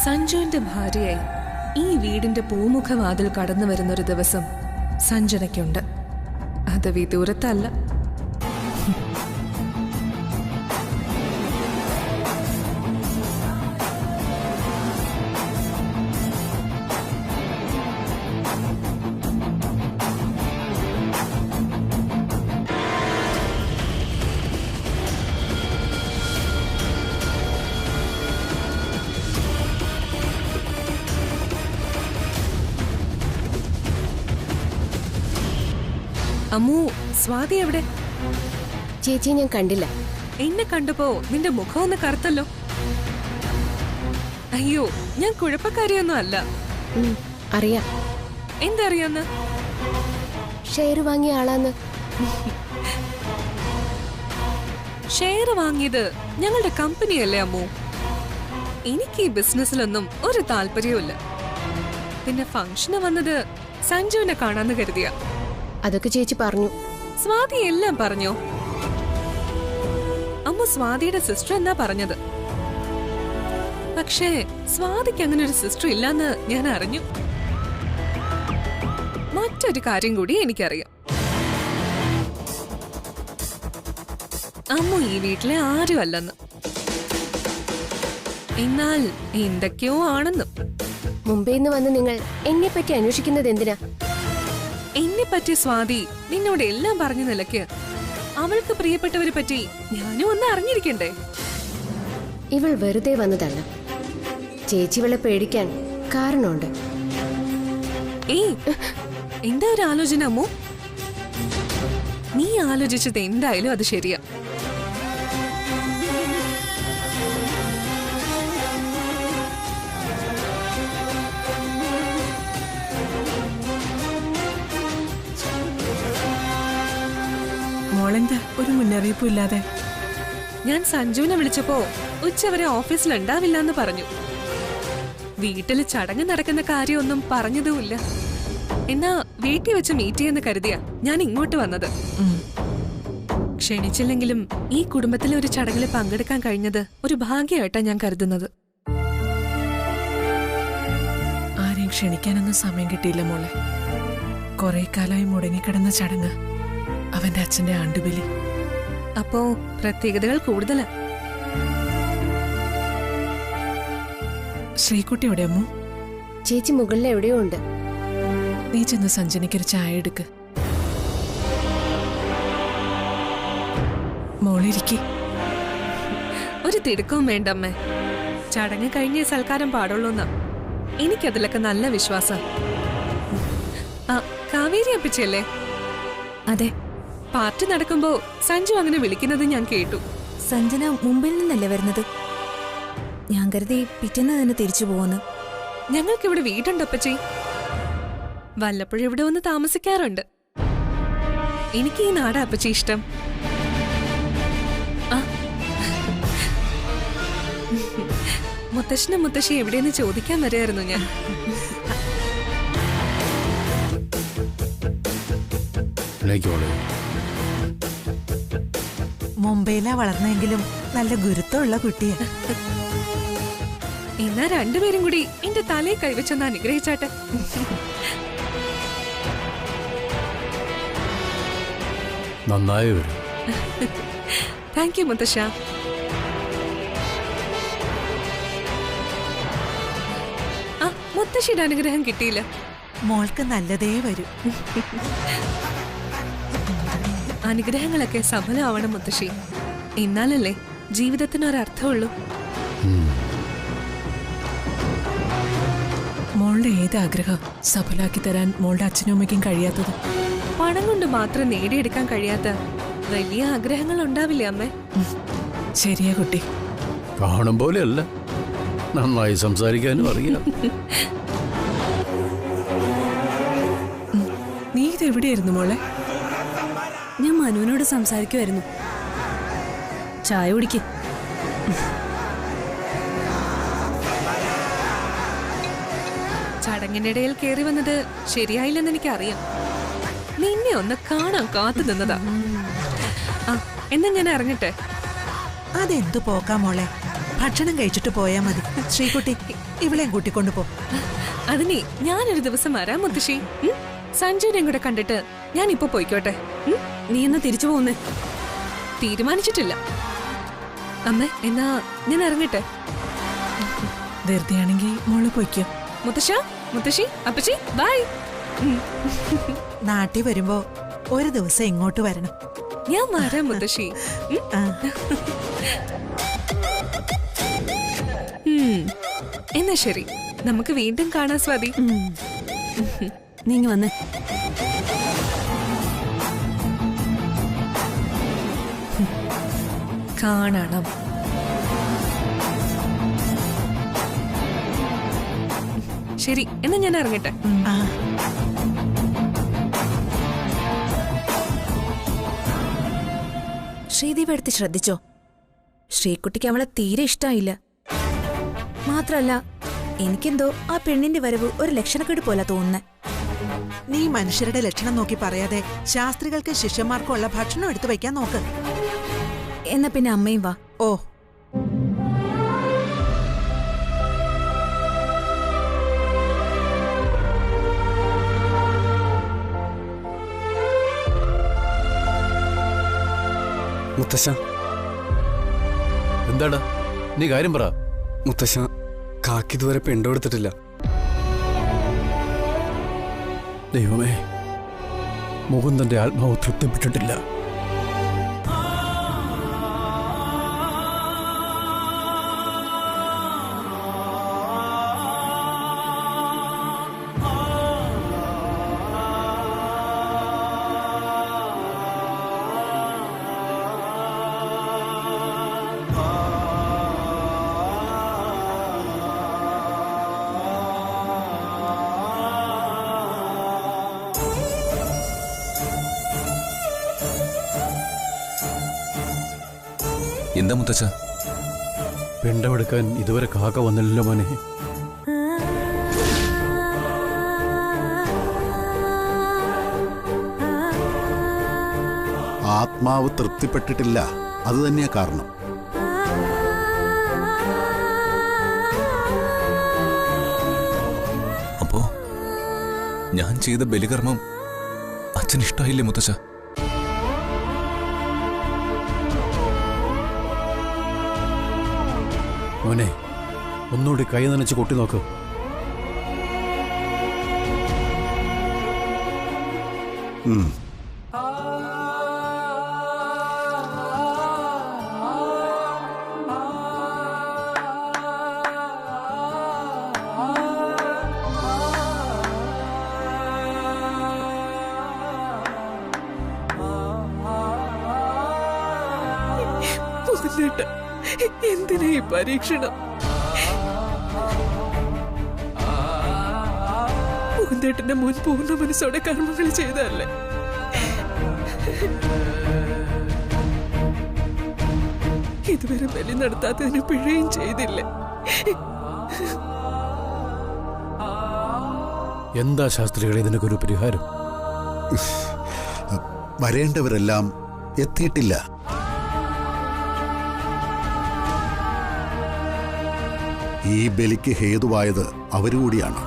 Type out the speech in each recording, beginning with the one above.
സഞ്ജുവിന്റെ ഭാര്യയായി ഈ വീടിന്റെ പൂമുഖവാതിൽ കടന്നു വരുന്നൊരു ദിവസം സഞ്ജനയ്ക്കുണ്ട്. അത് വിദൂരത്തല്ല. അമ്മു, സ്വാതി എവിടെ? ചേച്ചി ഞാൻ കണ്ടില്ല. എന്നെ കണ്ടപ്പോ നിന്റെ മുഖം ഒന്ന് കറുത്തല്ലോ. അയ്യോ, ഞാൻ കുഴപ്പക്കാരിയൊന്നും അല്ല. അറിയാം. എന്തറിയാന്ന്? ഷെയർ വാങ്ങിയ ആളാന്ന്. ഷെയർ വാങ്ങിയത് ഞങ്ങളുടെ കമ്പനിയല്ലേ അമ്മു. എനിക്ക് ഈ ബിസിനസ്സിലൊന്നും ഒരു താല്പര്യവുമില്ല. പിന്നെ ഫംഗ്ഷന് വന്നത് സഞ്ജുവിനെ കാണാന്ന് കരുതിയ. അതൊക്കെ ചേച്ചി പറഞ്ഞു. സ്വാതി എല്ലാം പറഞ്ഞോ? അമ്മ സ്വാതിയുടെ സിസ്റ്റർ എന്നാ പറഞ്ഞത്. പക്ഷേ സ്വാതിക്ക് അങ്ങനെ ഒരു സിസ്റ്റർ ഇല്ലാന്ന് ഞാൻ അറിഞ്ഞു. മറ്റൊരു കാര്യം കൂടി എനിക്കറിയാം. അമ്മ ഈ വീട്ടിലെ ആരും അല്ലെന്ന്. എന്നാൽ എന്തൊക്കെയോ ആണെന്നും. മുംബൈന്ന് വന്ന് നിങ്ങൾ എന്നെ പറ്റി അന്വേഷിക്കുന്നത് എന്തിനാ? എന്നെ പറ്റി സ്വാതി നിന്നോട് എല്ലാം പറഞ്ഞ നിലയ്ക്ക് അവൾക്ക് പ്രിയപ്പെട്ടവരെ പറ്റി ഞാനും ഒന്ന് അറിഞ്ഞിരിക്കണ്ടേ? ഇവൾ വെറുതെ വന്നതല്ല. ചേച്ചി ഇവളെ പേടിക്കാൻ കാരണമുണ്ട്. ഏയ്, എന്താ ഒരു ആലോചന അമ്മു? നീ ആലോചിച്ചത് എന്തായാലും അത് ശരിയാ. മോളെന്താ ഒരു മുന്നറിയിപ്പും ഇല്ലാതെ? ഞാൻ സഞ്ജുവിനെ വിളിച്ചപ്പോ ഉച്ചവരെ ഓഫീസിൽ ഉണ്ടാവില്ലെന്ന് പറഞ്ഞു. വീട്ടില് ചടങ്ങ് നടക്കുന്ന കാര്യമൊന്നും പറഞ്ഞതുമില്ല. എന്നാ വീട്ടിൽ വെച്ച് മീറ്റ് ചെയ്യുന്ന കരുതിയാ ഞാൻ ഇങ്ങോട്ട് വന്നത്. ക്ഷണിച്ചില്ലെങ്കിലും ഈ കുടുംബത്തിലെ ഒരു ചടങ്ങിൽ പങ്കെടുക്കാൻ കഴിഞ്ഞത് ഒരു ഭാഗ്യമായിട്ടാ ഞാൻ കരുതുന്നത്. ആരെയും ക്ഷണിക്കാനൊന്നും സമയം കിട്ടിയില്ല മോളെ. കുറെ കാലമായി മുടങ്ങിക്കിടന്ന ചടങ്ങ്, അവന്റെ അച്ഛന്റെ ആണ്ടുബലി. അപ്പോ പ്രത്യേകതകൾ കൂടുതലാ. ശ്രീകുട്ടി എവിടെ അമ്മു? ചേച്ചി മുകളിൽ എവിടെയോ ഉണ്ട്. നീ ചെന്ന് സഞ്ജനയ്ക്കൊരു ചായ എടുക്ക്. മോളിരിക്കെ. ഒരു തിടുക്കവും വേണ്ടമ്മേ. ചടങ്ങ് കഴിഞ്ഞ സൽക്കാരം പാടുള്ളൂന്നാ. എനിക്കതിലൊക്കെ നല്ല വിശ്വാസം. ആ, കാവേരി അപ്പിച്ചല്ലേ? അതെ. പാർട്ടി നടക്കുമ്പോ സഞ്ജു അങ്ങനെ വിളിക്കുന്നത് ഞാൻ കേട്ടു. സഞ്ജന മുംബൈയിൽ നിന്നല്ലേ വരുന്നത്? ഞാൻ കരുതി പിറ്റേന്ന് തന്നെ തിരിച്ചു പോവെന്ന്. ഞങ്ങൾക്കിവിടെ വീടുണ്ടപ്പച്ചി. വല്ലപ്പോഴും ഇവിടെ വന്ന് താമസിക്കാറുണ്ട്. എനിക്ക് ഈ നാടാ അപ്പച്ചി ഇഷ്ടം. ആ, മുത്തശ്ശനും മുത്തശ്ശി എവിടെയെന്ന് ചോദിക്കാൻ വരെയായിരുന്നു ഞാൻ. മുംബൈയിലാ വളർന്നെങ്കിലും നല്ല ഗുരുത്വമുള്ള കുട്ടിയാ. എന്നാ രണ്ടുപേരും കൂടി എന്റെ തലയെ കൈവച്ചൊന്ന് അനുഗ്രഹിച്ചാട്ടെ. നന്നായി വരും. താങ്ക് യു മുത്തശ്ശ. ആ, മുത്തശ്ശിയുടെ അനുഗ്രഹം കിട്ടിയില്ല. മോൾക്ക് നല്ലതേ വരൂ. അനുഗ്രഹങ്ങളൊക്കെ സഫലമാവണം മുത്തശ്ശി. എന്നാലല്ലേ ജീവിതത്തിന് ഒരർത്ഥമുള്ളൂ. മോളുടെ ഏത് ആഗ്രഹം സഫലാക്കി തരാൻ മോളുടെ അച്ഛനും അമ്മയ്ക്കും കഴിയാത്തത്? പണം കൊണ്ട് മാത്രം നേടിയെടുക്കാൻ കഴിയാത്ത വലിയ ആഗ്രഹങ്ങൾ ഉണ്ടാവില്ലേ അമ്മേ? ശരിയാ കുട്ടി. കാണും പോലെയല്ല, നന്നായി സംസാരിക്കാനും അറിയാം. നീ ഇതെവിടെയായിരുന്നു മോളെ? ഞാൻ മനുവിനോട് സംസാരിക്കുമായിരുന്നു. ചായ കുടിക്ക്. ചടങ്ങിനിടയിൽ കയറി വന്നത് ശരിയായില്ലെന്ന് എനിക്കറിയാം. നിന്നെ ഒന്ന് കാണാൻ കാത്തു നിന്നതാ. ആ, എന്നാ ഞാൻ ഇറങ്ങട്ടെ. അതെന്തു പോക്കാ മോളെ, ഭക്ഷണം കഴിച്ചിട്ട് പോയാ മതി. ശ്രീകുട്ടി, ഇവളെയും കൂട്ടിക്കൊണ്ടു പോ. അതിനെ ഞാനൊരു ദിവസം വരാം മുത്തശ്ശി. സഞ്ജുവിനെയും കൂടെ കണ്ടിട്ട് ഞാൻ ഇപ്പൊ പോയിക്കോട്ടെ. നീ എന്നാ തിരിച്ചു പോകുന്നേ? തീരുമാനിച്ചിട്ടില്ല അമ്മ. എന്നാ ഞാൻ ഇറങ്ങട്ടെ. ധൃതിയാണെങ്കി മോള് പൊയ്ക്കോ. മുത്തശ്ശി അപ്പച്ചി ബൈ. നാട്ടിൽ വരുമ്പോ ഒരു ദിവസം ഇങ്ങോട്ട് വരണം. ഞാൻ വരാം മുത്തശ്ശി. ആ, എന്നാ ശരി, നമുക്ക് വീണ്ടും കാണാൻ സ്വാതി. നീങ്ങി വന്നേ. കാണണം. ശരി, എന്നാ ഞാൻ ഇറങ്ങട്ടെ. ആ. ശ്രീദീപ് എടുത്ത് ശ്രദ്ധിച്ചോ? ശ്രീകുട്ടിക്ക് അവളെ തീരെ ഇഷ്ടായില്ല. മാത്രല്ല, എനിക്കെന്തോ ആ പെണ്ണിന്റെ വരവ് ഒരു ലക്ഷണക്കേട് പോലെ തോന്നുന്നേ. നീ മനുഷ്യരുടെ ലക്ഷണം നോക്കി പറയാതെ ശാസ്ത്രികൾക്ക് ശിഷ്യന്മാർക്കുള്ള ഭക്ഷണം എടുത്തു വയ്ക്കാൻ നോക്ക്. എന്നാ പിന്നെ അമ്മയും വാ. ഓ, മുത്തശ്ശ. എന്താടാ നീ കാര്യം പറ. മുത്തശ്ശ, കാക്കിതുവരെ പെണ്ടുകൊടുത്തിട്ടില്ല. ദൈവമേ, മുകുന്ദന്റെ ആത്മാവ് തൃപ്തിപ്പെട്ടിട്ടില്ല. എന്താ മുത്തച്ഛ? പിണ്ടമെടുക്കാൻ ഇതുവരെ കാക്ക വന്നില്ലല്ലോ മോനെ. ആത്മാവ് തൃപ്തിപ്പെട്ടിട്ടില്ല, അത് തന്നെയാ കാരണം. അപ്പോ ഞാൻ ചെയ്ത ബലികർമ്മം അച്ഛൻ ഇഷ്ടായില്ലേ മുത്തച്ഛ? മോനെ, ഒന്നുകൂടി കൈ നനച്ച് കൊട്ടി നോക്ക്. എന്തിനാ ഈ പരീക്ഷണം? മുകുന്ദേട്ടന്റെ മുൻ പൂർണ്ണ മനസ്സോടെ കർമ്മങ്ങൾ ചെയ്തല്ലേ. ഇതുവരെ ബലി നടത്താത്തതിന് പിഴയും ചെയ്തില്ലേ. എന്താ ശാസ്ത്രികളെ ഇതിനൊക്കെ ഒരു പരിഹാരം? വരേണ്ടവരെല്ലാം എത്തിയിട്ടില്ല. ഈ ബലിക്ക് ഹേതുവായത് അവരുകൂടിയാണ്.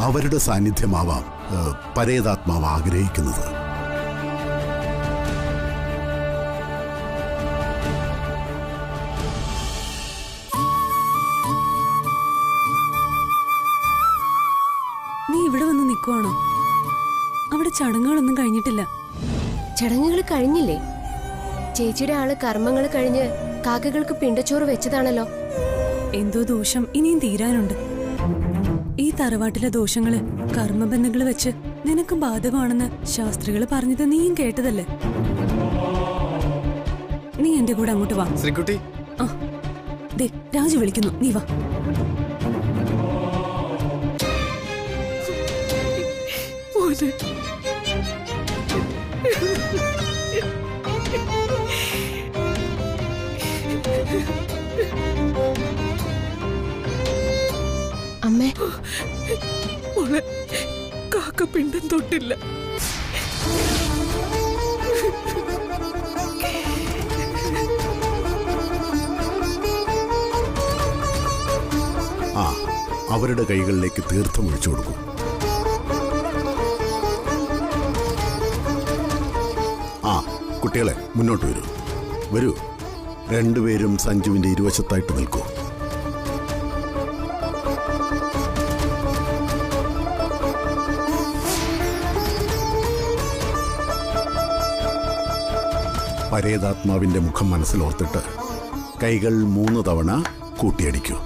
അവരുടെ സാന്നിധ്യമാവാം പരേതാത്മാവ് ആഗ്രഹിക്കുന്നത്. നീ ഇവിടെ വന്ന് നിൽക്കുവാണോ? അവിടെ ചടങ്ങുകളൊന്നും കഴിഞ്ഞിട്ടില്ല. ചടങ്ങുകൾ കഴിഞ്ഞില്ലേ? ചേച്ചിയുടെ ആള് കർമ്മങ്ങൾ കഴിഞ്ഞ് കാക്കകൾക്ക് പിണ്ടച്ചോറ് വെച്ചതാണല്ലോ. എന്തോ ദോഷം ഇനിയും തീരാനുണ്ട്. ഈ തറവാട്ടിലെ ദോഷങ്ങള് കർമ്മബന്ധങ്ങള് വെച്ച് നിനക്ക് ബാധകമാണെന്ന് ശാസ്ത്രികള് പറഞ്ഞത് നീയും കേട്ടതല്ലേ. നീ എന്റെ കൂടെ അങ്ങോട്ട് വാ. ശ്രീകുട്ടി. ആ ദേ, രാജു വിളിക്കുന്നു, നീ വാ. അമ്മേ, മോളെ, കാക്ക പിണ്ടം തൊട്ടില്ല. അവരുടെ കൈകളിലേക്ക് തീർത്ഥം ഒഴിച്ചു കൊടുക്കൂ. ആ കുട്ടികളെ, മുന്നോട്ട് വരൂ. വരൂ, രണ്ടുപേരും സഞ്ജുവിന്റെ ഇരുവശത്തായിട്ട് നിൽക്കൂ. പരേതാത്മാവിന്റെ മുഖം മനസ്സിലോർത്തിട്ട് കൈകൾ 3 തവണ കൂട്ടിയടിക്കൂ.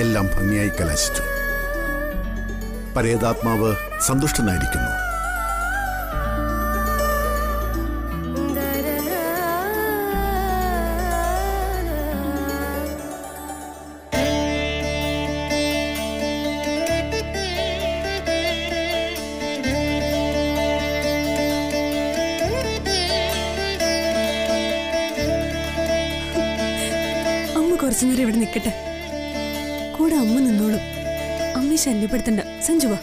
എല്ലാം ഭംഗിയായി കലാശിച്ചു. പരേതാത്മാവ് സന്തുഷ്ടനായിരിക്കുന്നു. അമ്മ കുറച്ചു നേരം ഇവിടെ നിൽക്കട്ടെ. കൂടെ അമ്മ നിന്നോളും. അമ്മയെ ശല്യപ്പെടുത്തണ്ട. സഞ്ജുവാ.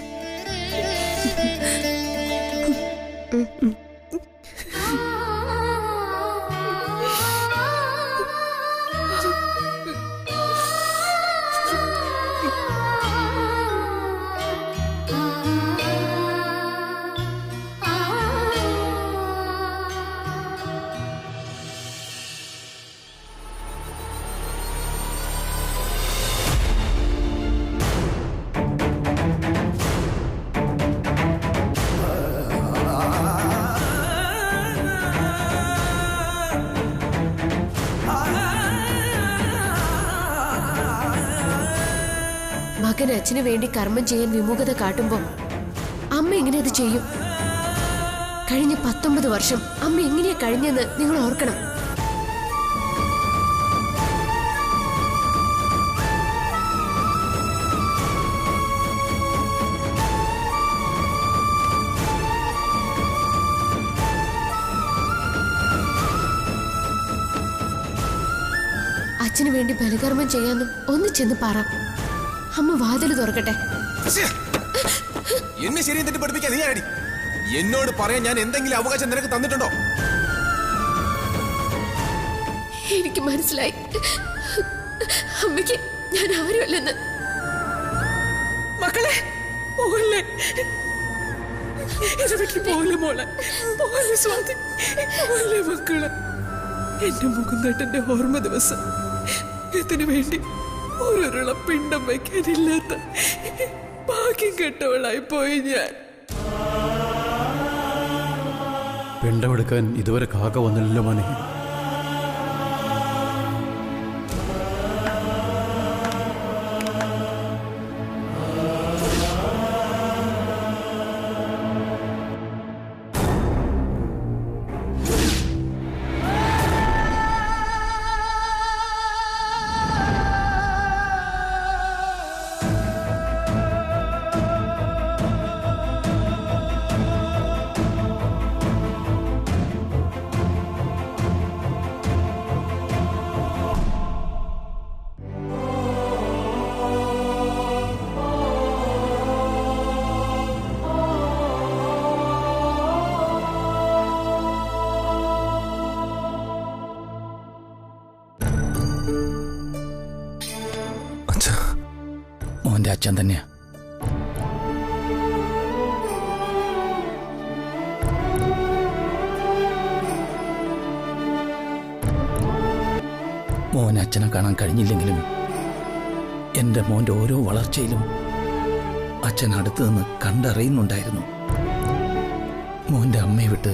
മകൻ അച്ഛന് വേണ്ടി കർമ്മം ചെയ്യാൻ വിമുഖത കാട്ടുമ്പോ അമ്മ എങ്ങനെ അത് ചെയ്യും? കഴിഞ്ഞ 19 വർഷം അമ്മ എങ്ങനെയാ കഴിഞ്ഞെന്ന് നിങ്ങൾ ഓർക്കണം. അച്ഛന് വേണ്ടി ബലികർമ്മം ചെയ്യാന്നും ഒന്ന് ചെന്ന് പറ. അമ്മ വാതിൽ തുറക്കട്ടെ. എന്നെ ശരിയും തെറ്റി പഠിപ്പിക്കാൻ നീ ആരടി? എന്നോട് പറയാൻ ഞാൻ എന്തെങ്കിലും അവകാശം നിനക്ക് തന്നിട്ടുണ്ടോ? എനിക്ക് മനസ്സിലായി അമ്മയ്ക്ക് ഞാൻ ആരുമല്ലെന്ന്. മക്കളെ പോകല്ലേ, പോലെ മോളെ, പോലെ സ്വാതി, പോലെ മക്കളെ. എന്റെ മുകുന്ദേട്ടന്റെ ഓർമ്മ ദിവസം ഇതിനു വേണ്ടി ഓരോരുള്ള പിണ്ടം വയ്ക്കാനില്ലാത്ത ഭാഗ്യം കെട്ടവളായി പോയി ഞാൻ. പിണ്ടമെടുക്കാൻ ഇതുവരെ കാക്ക വന്നില്ലല്ലോ മോനെ. മോന്റെ അച്ഛൻ തന്നെയാ. മോൻ അച്ഛനെ കാണാൻ കഴിഞ്ഞില്ലെങ്കിലും എൻ്റെ മോൻ്റെ ഓരോ വളർച്ചയിലും അച്ഛൻ അടുത്ത് നിന്ന് കണ്ടറിയുന്നുണ്ടായിരുന്നു. മോന്റെ അമ്മയെ വിട്ട്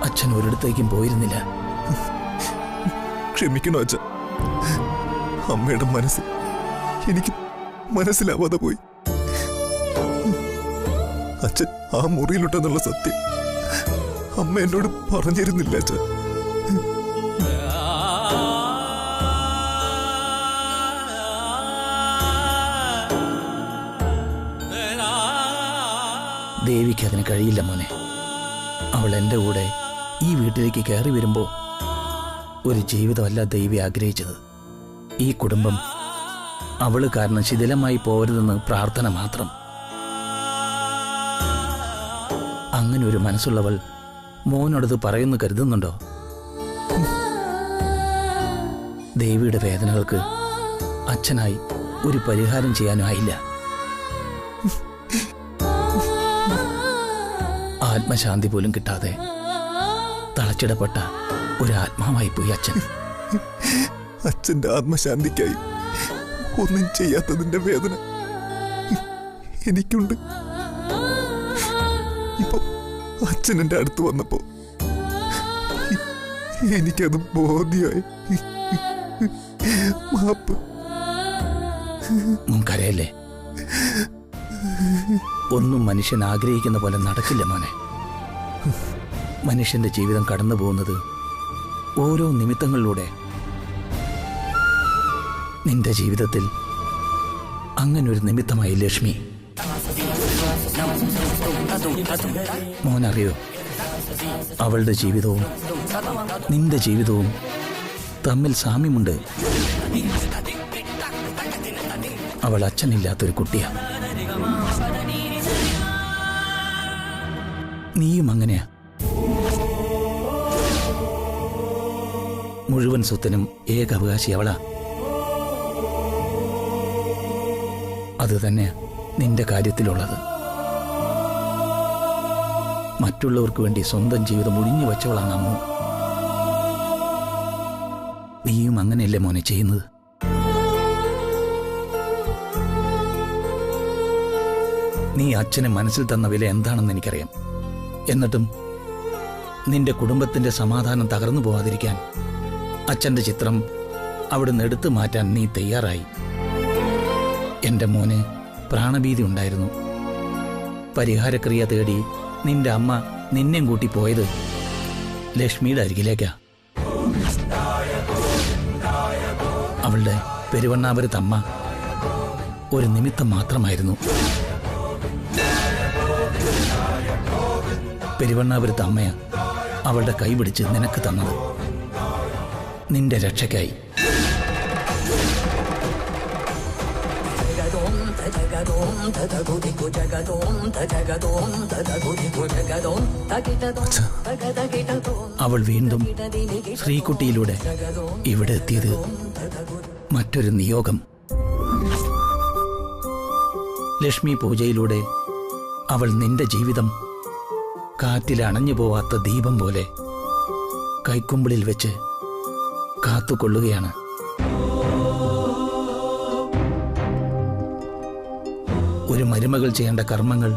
അച്ഛൻ ഒരിടത്തേക്കും പോയിരുന്നില്ല. ക്ഷമിക്കണോ അച്ഛ, അമ്മയുടെ മനസ്സ് എനിക്ക് മനസ്സിലാവാതെ പോയി. അച്ഛൻ ആ മുറിയിലുണ്ടെന്നുള്ള സത്യം അമ്മ എന്നോട് പറഞ്ഞിരുന്നില്ല അച്ഛ. ദേവിക്ക് അതിന് കഴിയില്ല മോനെ. അവൾ എൻ്റെ കൂടെ ഈ വീട്ടിലേക്ക് കയറി വരുമ്പോൾ ഒരു ജീവിതമല്ല ദേവി ആഗ്രഹിച്ചത്. ഈ കുടുംബം അവള് കാരണം ശിഥിലമായി പോകരുതെന്ന് പ്രാർത്ഥന മാത്രം. അങ്ങനെ ഒരു മനസ്സുള്ളവൾ മോനോടത് പറയുന്നു കരുതുന്നുണ്ടോ? ദേവിയുടെ വേദനകൾക്ക് അച്ഛനായി ഒരു പരിഹാരം ചെയ്യാനും ആയില്ല. ആത്മശാന്തി പോലും കിട്ടാതെ തളച്ചിടപ്പെട്ട ഒരു ആത്മാവായി പോയി അച്ഛൻ. അച്ഛന്റെ ആത്മശാന്തിക്കായി ഒന്നും ചെയ്യാത്തതിന്റെ വേദന എനിക്കുണ്ട്. ഇപ്പൊ അച്ഛൻ എന്റെ അടുത്ത് വന്നപ്പോ എനിക്കത് ബോധ്യമായി. മാപ്പ്. കരയല്ലേ? ഒന്നും മനുഷ്യൻ ആഗ്രഹിക്കുന്ന പോലെ നടക്കില്ല മോനെ. മനുഷ്യന്റെ ജീവിതം കടന്നു പോകുന്നത് ഓരോ നിമിത്തങ്ങളിലൂടെ. നിന്റെ ജീവിതത്തിൽ അങ്ങനൊരു നിമിത്തമായി ലക്ഷ്മി. മോനറിയോ, അവളുടെ ജീവിതവും നിന്റെ ജീവിതവും തമ്മിൽ സാമ്യമുണ്ട്. അവൾ അച്ഛനില്ലാത്തൊരു കുട്ടിയാണ്. നീയും അങ്ങനെയാ. മുഴുവൻ സ്വത്തിനും ഏക അവകാശി അവളാ. അത് തന്നെ നിന്റെ കാര്യത്തിലുള്ളത്. മറ്റുള്ളവർക്ക് വേണ്ടി സ്വന്തം ജീവിതം ഒഴിഞ്ഞു വച്ചവളാണ് അമ്മു. നീയും അങ്ങനെയല്ലേ മോനെ ചെയ്യുന്നത്? നീ അച്ഛന് മനസ്സിൽ തന്ന വില എന്താണെന്ന് എനിക്കറിയാം. എന്നിട്ടും നിന്റെ കുടുംബത്തിന്റെ സമാധാനം തകർന്നു പോകാതിരിക്കാൻ അച്ഛന്റെ ചിത്രം അവിടുന്ന് എടുത്തു മാറ്റാൻ നീ തയ്യാറായി. എന്റെ മോന് പ്രാണഭീതി ഉണ്ടായിരുന്നു. പരിഹാരക്രിയ തേടി നിന്റെ അമ്മ നിന്നെയും കൂട്ടി പോയത് ലക്ഷ്മിയുടെ അരികിലേക്കാ. അവളുടെ പെരുവണ്ണാപുരത്തമ്മ ഒരു നിമിത്തം മാത്രമായിരുന്നു. പെരുവണ്ണാപുരത്ത് അമ്മയാ അവളുടെ കൈ പിടിച്ച് നിനക്ക് തന്നത്, നിന്റെ രക്ഷയ്ക്കായി. അവൾ വീണ്ടും ശ്രീകുട്ടിയിലൂടെ ഇവിടെ എത്തിയത് മറ്റൊരു നിയോഗം. ലക്ഷ്മി പൂജയിലൂടെ അവൾ നിന്റെ ജീവിതം കാറ്റിൽ അണഞ്ഞു പോവാത്ത ദീപം പോലെ കൈക്കുമ്പിളിൽ വെച്ച് കാത്തുകൊള്ളുകയാണ്. ഒരു മരുമകൾ ചെയ്യേണ്ട കർമ്മങ്ങൾ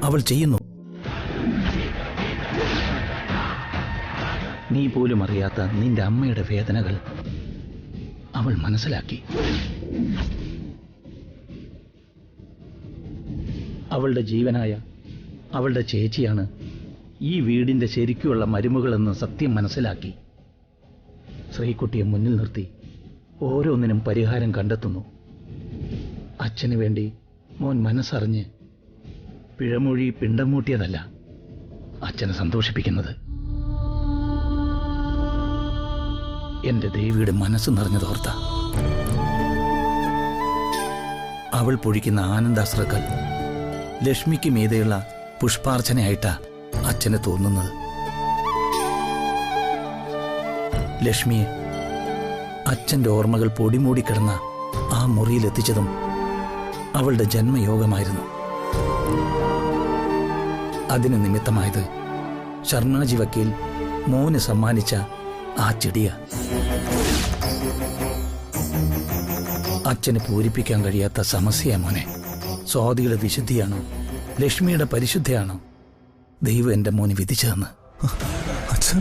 അവൾ ചെയ്യുന്നു. നീ പോലും അറിയാത്ത നിന്റെ അമ്മയുടെ വേദനകൾ അവൾ മനസ്സിലാക്കി. അവളുടെ ജീവനായ അവളുടെ ചേച്ചിയാണ് ഈ വീടിന്റെ ശരിക്കുള്ള മരുമകളെന്ന് സത്യം മനസ്സിലാക്കി ശ്രീകുട്ടിയെ മുന്നിൽ നിർത്തി ഓരോന്നിനും പരിഹാരം കണ്ടെത്തുന്നു. അച്ഛന് വേണ്ടി മോൻ മനസ്സറിഞ്ഞ് പിഴമൊഴി പിണ്ടമൂട്ടിയതല്ല അച്ഛനെ സന്തോഷിപ്പിക്കുന്നത്. എന്റെ ദേവിയുടെ മനസ്സ് നിറഞ്ഞതോർത്ത അവൾ പൊഴിക്കുന്ന ആനന്ദാശ്രക്കൾ ലക്ഷ്മിക്ക് മീതെയുള്ള പുഷ്പാർച്ചനയായിട്ടാ അച്ഛന് തോന്നുന്നത്. ലക്ഷ്മിയെ അച്ഛന്റെ ഓർമ്മകൾ പൊടിമൂടിക്കിടന്ന ആ മുറിയിലെത്തിച്ചതും അവളുടെ ജന്മയോഗമായിരുന്നു. അതിന് നിമിത്തമായത് ശർണാജി വക്കീൽ മോന് സമ്മാനിച്ച ആ ചെടിയ. അച്ഛന് പൂരിപ്പിക്കാൻ കഴിയാത്ത സമസ്യ മോനെ. സ്വാതിയുടെ വിശുദ്ധിയാണോ ലക്ഷ്മിയുടെ പരിശുദ്ധിയാണോ ദൈവം എൻ്റെ മോന് വിധിച്ചതെന്ന്. അച്ഛൻ